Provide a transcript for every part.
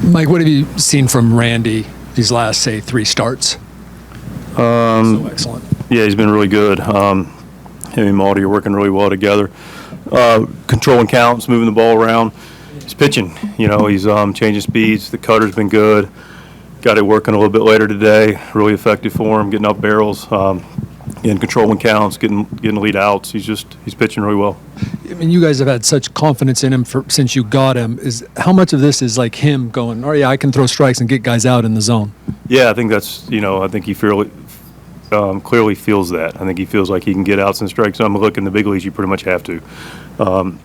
Mike, what have you seen from Randy these last, say, 3 starts? So excellent. Yeah, he's been really good. Him and Marty are working really well together. Controlling counts, moving the ball around. He's pitching. He's changing speeds. The cutter's been good. Got it working a little bit later today. Really effective for him, getting up barrels, getting controlling counts, getting lead outs. He's pitching really well. I mean, you guys have had such confidence in him since you got him. How much of this is like him going, oh yeah, I can throw strikes and get guys out in the zone? Yeah, I think that's, I think he clearly feels that. I think he feels like he can get outs and strikes. Look, in the big leagues, you pretty much have to. And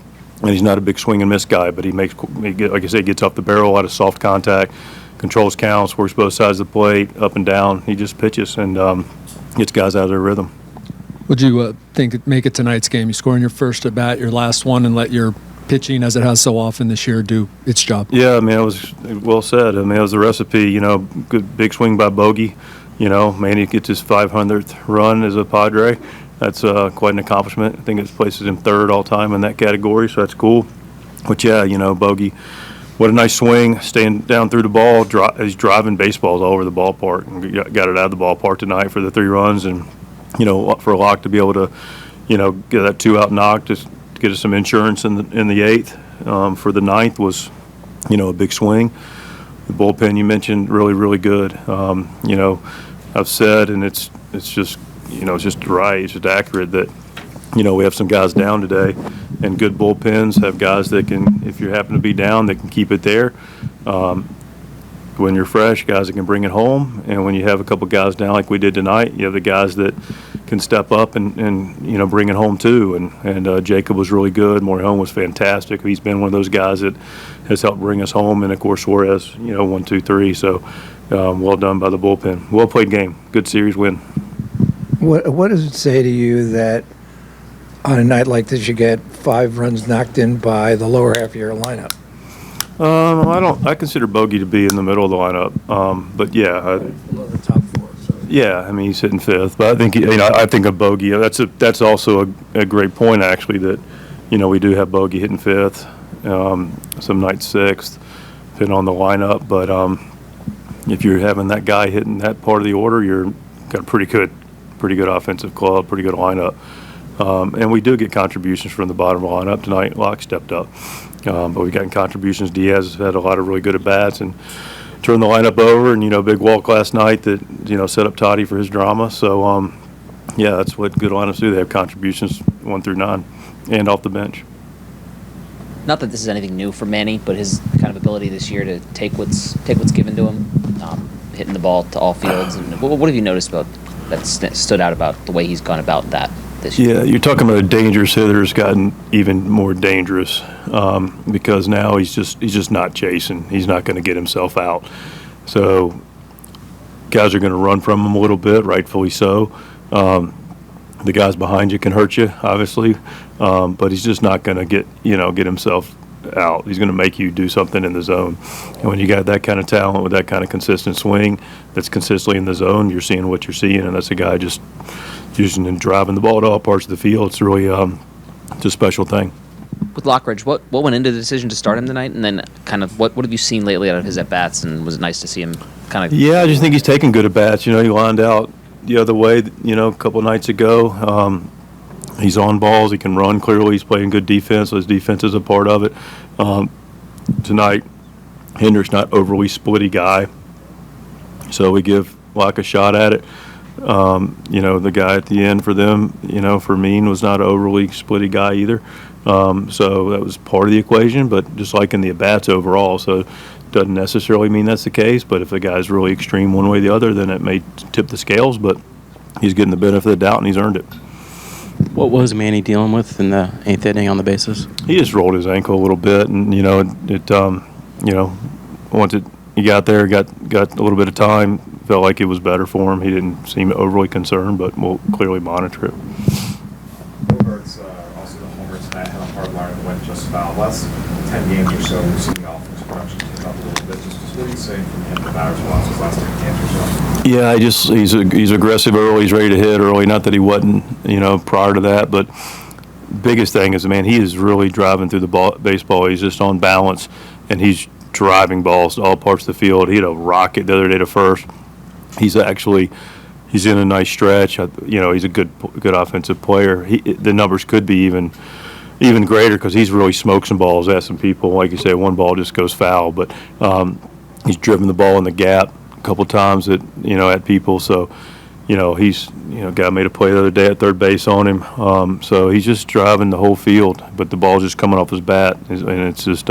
he's not a big swing and miss guy, but like I said, gets off the barrel, a lot of soft contact, controls counts, works both sides of the plate, up and down. He just pitches and gets guys out of their rhythm. Would you think make it tonight's game? You score in your first at bat, your last one, and let your pitching, as it has so often this year, do its job? Yeah, it was well said. It was the recipe. Good big swing by Bogey. Manny gets his 500th run as a Padre. That's quite an accomplishment. I think it places him 3rd all time in that category, so that's cool. But yeah, Bogey, what a nice swing, staying down through the ball. He's driving baseballs all over the ballpark and got it out of the ballpark tonight for the 3 runs. And for a lock to be able to, get that 2-out knock, just to get us some insurance in the 8th for the 9th was, a big swing. The bullpen you mentioned, really, really good. I've said, and it's just, it's just right, it's just accurate that, we have some guys down today, and good bullpens have guys that can, if you happen to be down, they can keep it there. When you're fresh, guys that can bring it home, and when you have a couple guys down like we did tonight, you have the guys that can step up and bring it home too. And Jacob was really good. Morihone was fantastic. He's been one of those guys that has helped bring us home. And of course Suarez, 1, 2, 3. So well done by the bullpen. Well played game. Good series win. What does it say to you that on a night like this you get 5 runs knocked in by the lower half of your lineup? I consider Bogey to be in the middle of the lineup. But yeah, The top 4. So. Yeah, he's hitting 5th. But I think I think of Bogey. That's also a great point actually that we do have Bogey hitting 5th, some nights 6th, depending on the lineup. But if you're having that guy hitting that part of the order, you're got a pretty good offensive club, pretty good lineup. And we do get contributions from the bottom of the lineup tonight. Locke stepped up. But we've gotten contributions. Diaz has had a lot of really good at-bats and turned the lineup over. And, big walk last night that, set up Toddy for his drama. So, yeah, that's what good lineups do. They have contributions 1 through 9 and off the bench. Not that this is anything new for Manny, but his kind of ability this year to take what's given to him, hitting the ball to all fields. And what have you noticed about that stood out about the way he's gone about that this year? Yeah, you're talking about a dangerous hitter who's gotten even more dangerous because now he's just not chasing. He's not going to get himself out. So guys are going to run from him a little bit, rightfully so. The guys behind you can hurt you, obviously, but he's just not going to get himself out. He's going to make you do something in the zone. And when you got that kind of talent with that kind of consistent swing that's consistently in the zone, you're seeing what you're seeing, and that's a guy just using and driving the ball to all parts of the field. It's really it's a special thing. With Lockridge, what went into the decision to start him tonight, and then kind of what have you seen lately out of his at-bats, and was it nice to see him kind of... Yeah, I just think he's taking good at-bats. He lined out the other way, a couple nights ago. He's on balls. He can run clearly. He's playing good defense. So his defense is a part of it. Tonight, Hendrick's not overly splitty guy, so we give Locke a shot at it. The guy at the end for them, for Mean was not an overly splitty guy either. So that was part of the equation, but just like in the at-bats overall. So doesn't necessarily mean that's the case, but if the guy's really extreme one way or the other, then it may tip the scales, but he's getting the benefit of the doubt and he's earned it. What was Manny dealing with in the 8th inning on the bases? He just rolled his ankle a little bit, and once he got there, got a little bit of time, felt like it was better for him. He didn't seem overly concerned, but we'll clearly monitor it. Bogaerts, also the homer tonight, had a hard line that went just about last 10 games or so. We've seen the offense production pick up a little bit. Just what are you saying from him, the batter's lost his last 10 games or so? Yeah, he's aggressive early. He's ready to hit early. Not that he wasn't, prior to that, but biggest thing is, he is really driving through the baseball. He's just on balance, and he's driving balls to all parts of the field. He had a rocket the other day to first. He's in a nice stretch. He's a good offensive player. The numbers could be even greater because he's really smoked some balls at some people. Like you say, one ball just goes foul, but he's driven the ball in the gap a couple times at people. So, guy made a play the other day at third base on him. So he's just driving the whole field, but the ball's just coming off his bat, and it's just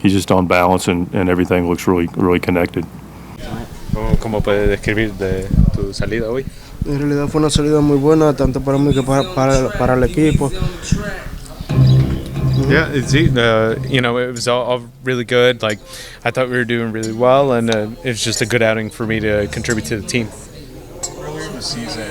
he's just on balance, and everything looks really, really connected. ¿Cómo puedes describir de tu salida hoy? En realidad fue una salida muy buena, tanto para mí que para el equipo. Yeah, it was all really good. Like, I thought we were doing really well, and it was just a good outing for me to contribute to the team. Earlier in the season,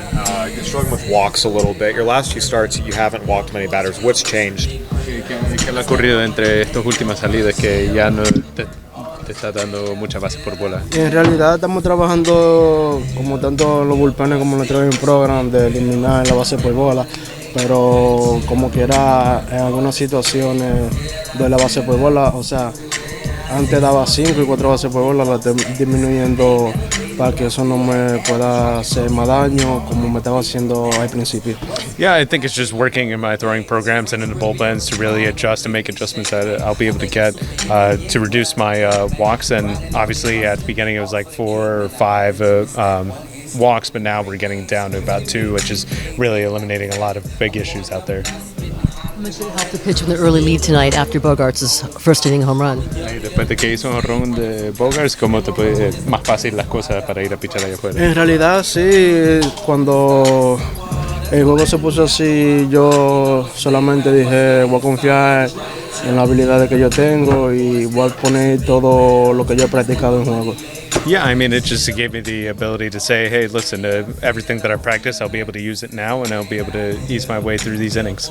you're struggling with walks a little bit. Your last few starts, you haven't walked many batters. What's changed? ¿Qué le ha ocurrido entre estas últimas salidas que ya no te está dando muchas bases por bola? En realidad estamos trabajando como tanto los bullpenes como nuestro training program de eliminar la base por bola, pero como quiera en algunas situaciones de la base por bola, o sea, antes daba 5 y 4 bases por bola, la estoy disminuyendo para que eso no me pueda hacer más daño como me estaba haciendo al principio. Yeah, I think it's just working in my throwing programs and in the bullpens to really adjust and make adjustments that I'll be able to get to reduce my walks. And obviously at the beginning it was like 4 or 5 walks, but now we're getting down to about 2, which is really eliminating a lot of big issues out there. How much did it help to pitch with an early lead tonight after Bogaerts' first inning home run? Y después de que hizo un run de Bogaerts, ¿cómo te puede más fácil las cosas para ir a pichar allá afuera? En realidad sí, cuando el juego se puso así, yo solamente dije voy a confiar en las habilidades que yo tengo y voy a poner todo lo que yo he practicado en juego. Yeah, I mean, it just gave me the ability to say, hey, listen, everything that I practice, I'll be able to use it now, and I'll be able to ease my way through these innings.